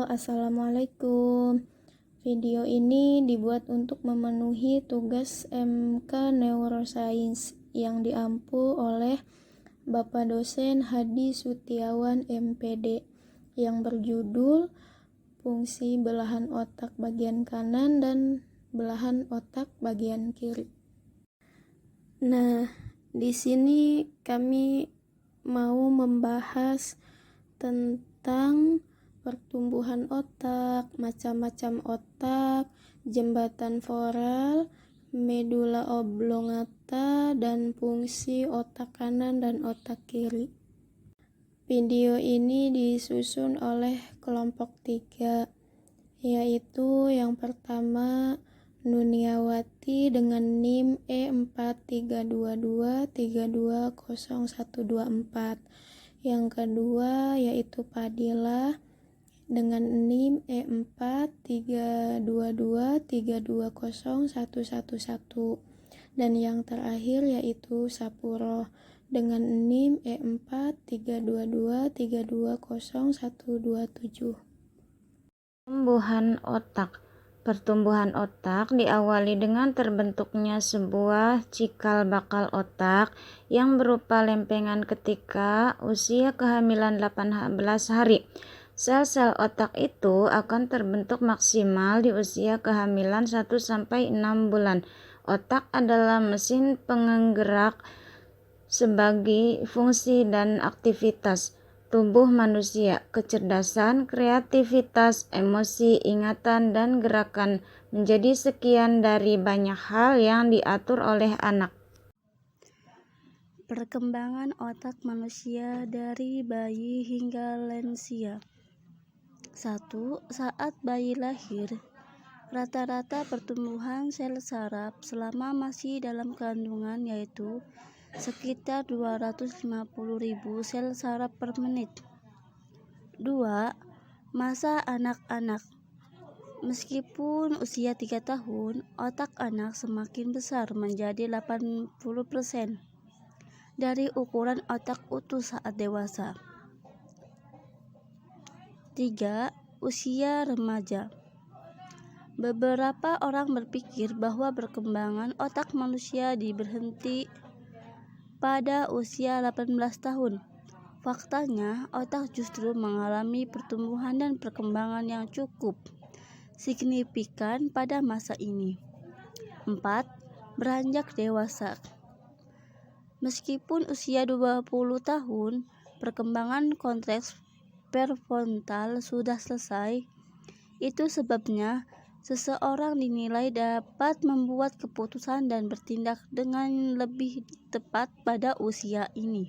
Assalamualaikum. Video ini dibuat untuk memenuhi tugas MK Neuroscience yang diampu oleh Bapak Dosen Hadi Sutiawan MPD yang berjudul Fungsi belahan otak bagian kanan dan belahan otak bagian kiri. Nah, di sini kami mau membahas tentang pertumbuhan otak, macam-macam otak, jembatan foral, medula oblongata, dan fungsi otak kanan dan otak kiri. Video ini disusun oleh kelompok 3, yaitu yang pertama Nuniawati dengan NIM E4322320124. Yang kedua yaitu Padilla dengan NIM E4322320111. Dan yang terakhir yaitu Sapuro dengan NIM E4322320127. Pertumbuhan otak diawali dengan terbentuknya sebuah cikal bakal otak yang berupa lempengan ketika usia kehamilan 18 hari. Sel-sel otak itu akan terbentuk maksimal di usia kehamilan 1-6 bulan. Otak adalah mesin penggerak sebagai fungsi dan aktivitas tubuh manusia. Kecerdasan, kreativitas, emosi, ingatan, dan gerakan menjadi sekian dari banyak hal yang diatur oleh anak. Perkembangan otak manusia dari bayi hingga lansia. 1. Saat bayi lahir, rata-rata pertumbuhan sel saraf selama masih dalam kandungan yaitu sekitar 250.000 sel saraf per menit. 2. Masa anak-anak. Meskipun usia 3 tahun, otak anak semakin besar menjadi 80% dari ukuran otak utuh saat dewasa. 3. Usia remaja. Beberapa orang berpikir bahwa perkembangan otak manusia berhenti pada usia 18 tahun. Faktanya, otak justru mengalami pertumbuhan dan perkembangan yang cukup signifikan pada masa ini. 4. Beranjak dewasa. Meskipun usia 20 tahun, perkembangan korteks prefrontal sudah selesai. Itu sebabnya seseorang dinilai dapat membuat keputusan dan bertindak dengan lebih tepat pada usia ini.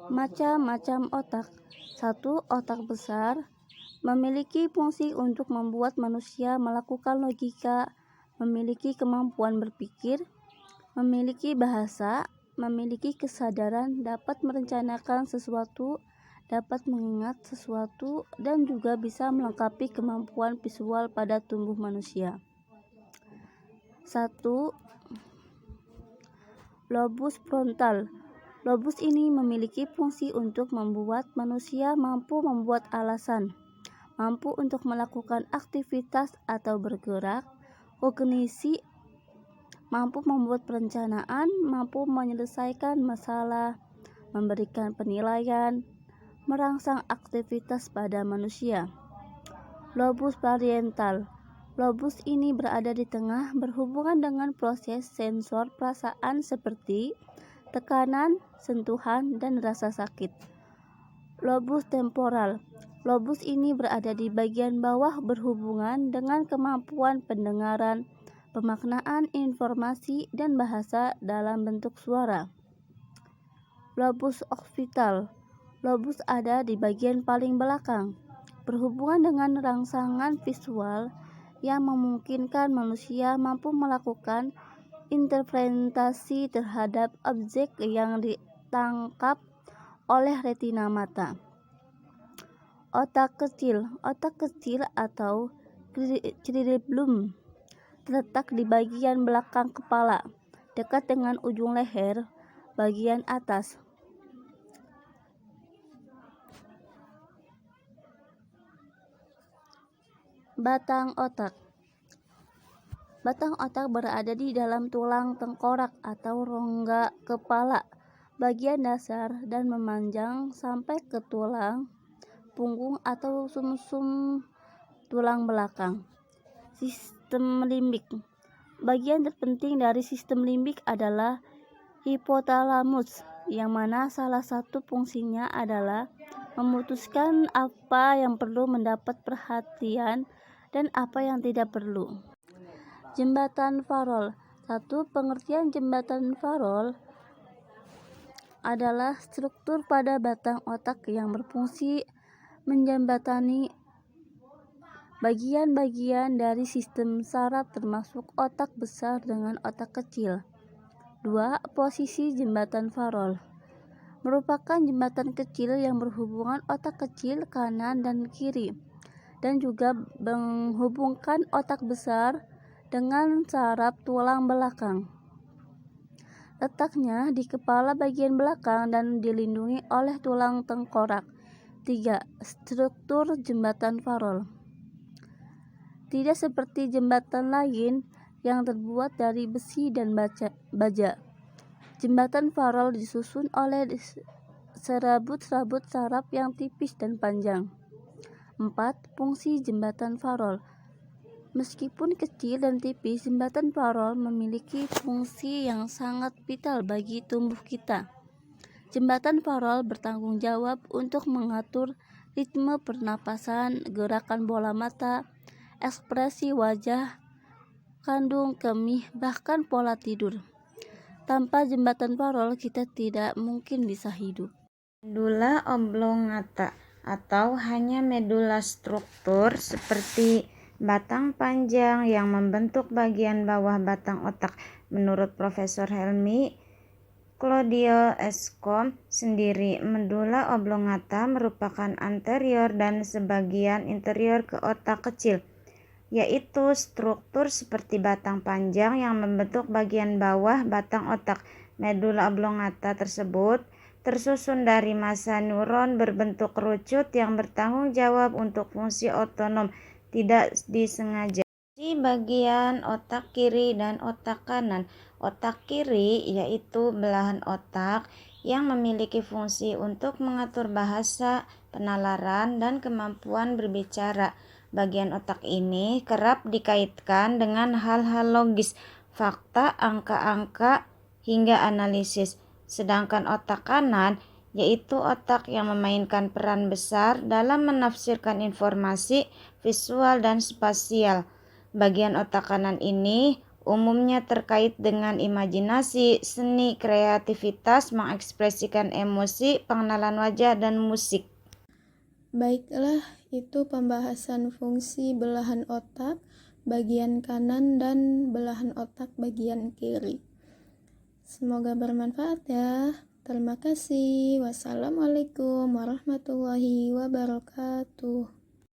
Macam-macam otak. 1. Otak besar memiliki fungsi untuk membuat manusia melakukan logika, memiliki kemampuan berpikir, memiliki bahasa, memiliki kesadaran, dapat merencanakan sesuatu, dapat mengingat sesuatu, dan juga bisa melengkapi kemampuan visual pada tubuh manusia. 1. Lobus frontal. Lobus ini memiliki fungsi untuk membuat manusia mampu membuat alasan, mampu untuk melakukan aktivitas atau bergerak, kognisi, mampu membuat perencanaan, mampu menyelesaikan masalah, memberikan penilaian, merangsang aktivitas pada manusia. Lobus parietal. Lobus ini berada di tengah, berhubungan dengan proses sensor perasaan seperti tekanan, sentuhan, dan rasa sakit. Lobus temporal. Lobus ini berada di bagian bawah, berhubungan dengan kemampuan pendengaran, pemaknaan informasi, dan bahasa dalam bentuk suara. Lobus occipital. Lobus ada di bagian paling belakang, berhubungan dengan rangsangan visual yang memungkinkan manusia mampu melakukan interpretasi terhadap objek yang ditangkap oleh retina mata. Otak kecil. Otak kecil atau cerebellum terletak di bagian belakang kepala, dekat dengan ujung leher bagian atas. Batang otak. Batang otak berada di dalam tulang tengkorak atau rongga kepala bagian dasar dan memanjang sampai ke tulang punggung atau sumsum tulang belakang. Sistem limbik. Bagian terpenting dari sistem limbik adalah hipotalamus, yang mana salah satu fungsinya adalah memutuskan apa yang perlu mendapat perhatian dan apa yang tidak perlu. Jembatan Farol. Satu pengertian jembatan Farol adalah struktur pada batang otak yang berfungsi menjembatani bagian-bagian dari sistem saraf termasuk otak besar dengan otak kecil. 2. Posisi jembatan Farol merupakan jembatan kecil yang berhubungan otak kecil kanan dan kiri dan juga menghubungkan otak besar dengan saraf tulang belakang. Letaknya di kepala bagian belakang dan dilindungi oleh tulang tengkorak. 3. Struktur jembatan Farol. Tidak seperti jembatan lain yang terbuat dari besi dan baja. Jembatan Farol disusun oleh serabut-serabut saraf yang tipis dan panjang. 4. Fungsi jembatan Farol. Meskipun kecil dan tipis, jembatan Farol memiliki fungsi yang sangat vital bagi tubuh kita. Jembatan Farol bertanggung jawab untuk mengatur ritme pernapasan, gerakan bola mata, ekspresi wajah, kandung kemih, bahkan pola tidur. Tanpa jembatan Farol, kita tidak mungkin bisa hidup. Medula oblongata atau hanya medula struktur seperti batang panjang yang membentuk bagian bawah batang otak. Menurut Profesor Helmi Claudio Escom sendiri, medula oblongata merupakan anterior dan sebagian interior ke otak kecil, yaitu struktur seperti batang panjang yang membentuk bagian bawah batang otak. Medula oblongata tersebut tersusun dari massa neuron berbentuk kerucut yang bertanggung jawab untuk fungsi otonom tidak disengaja di bagian otak kiri dan otak kanan. Otak kiri yaitu belahan otak yang memiliki fungsi untuk mengatur bahasa, penalaran, dan kemampuan berbicara. Bagian otak ini kerap dikaitkan dengan hal-hal logis, fakta, angka-angka, hingga analisis. Sedangkan otak kanan yaitu otak yang memainkan peran besar dalam menafsirkan informasi visual dan spasial. Bagian otak kanan ini umumnya terkait dengan imajinasi, seni, kreativitas, mengekspresikan emosi, pengenalan wajah, dan musik. Baiklah, itu pembahasan fungsi belahan otak bagian kanan dan belahan otak bagian kiri. Semoga bermanfaat ya. Terima kasih. Wassalamualaikum warahmatullahi wabarakatuh.